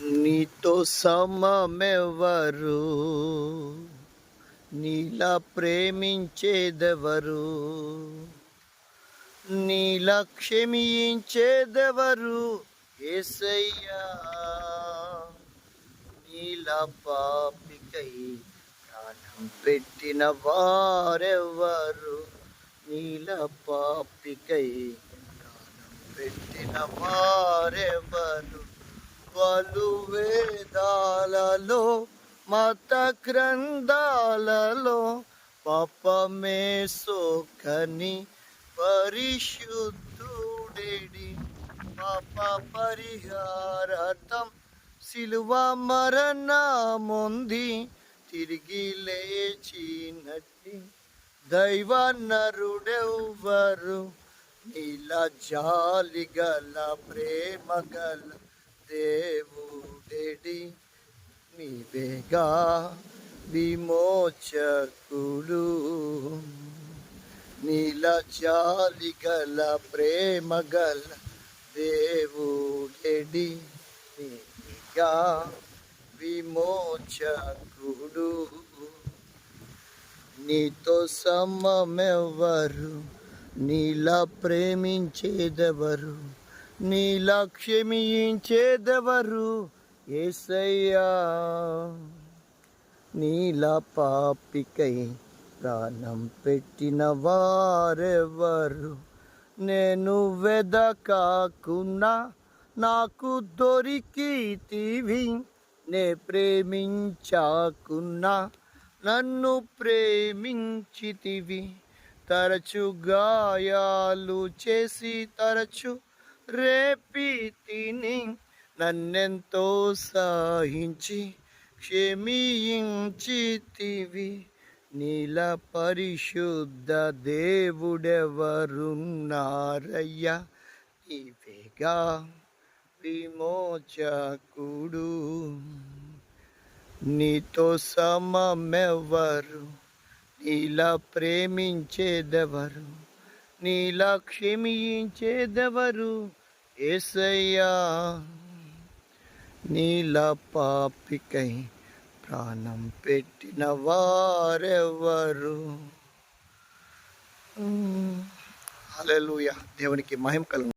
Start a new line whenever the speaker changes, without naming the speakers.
నీతో సమమెవరు, నీలా ప్రేమించేదెవరు, నీలా క్షమించేదెవరు యేసయ్యా. నీలా పాపికై ప్రాణం పెట్టిన వారెవరు, నీలా పాపికై ప్రాణం పెట్టిన వారెవరు. పలు వేదాలలో మత గ్రంథాలలో పాపమే సోకని పరిశుద్ధుడేడి, పాప పరిహారార్థం శిలువ మరణమొంది తిరిగి లేచినట్టి దైవ నరుడెవ్వరు. నీలా జాలి గల ప్రేమ గల దేవుడేడి, నీవేగా విమోచకుడు. నీలా జాలి గల ప్రేమ గల దేవుడేడి, నీవేగా విమోచకుడు. నీతో సమమెవరు, నీలా ప్రేమించేదెవరు, నీలా క్షమించేదెవరు యేసయ్యా. నీలా పాపికై ప్రాణం పెట్టిన వారెవరు. నేను వెదకాకున్నా నాకు దొరికితివి, నే ప్రేమించాకున్నా నన్ను ప్రేమించితివి. తరచు గాయాలు చేసి తరచు రేపి తిని నన్నెంతో సహించి క్షమించితివి. నీలా పరిశుద్ధ దేవుడెవరున్నారయ్యా, నీవేగా విమోచకుడు. నీతో సమమెవరు, నీలా ప్రేమించేదెవరు, నీలా క్షమించేదెవరు యేసయ్యా. నీలా పాపికై ప్రాణం పెట్టిన వారెవరు. హల్లెలూయా. దేవునికి మహిమ కలుగును.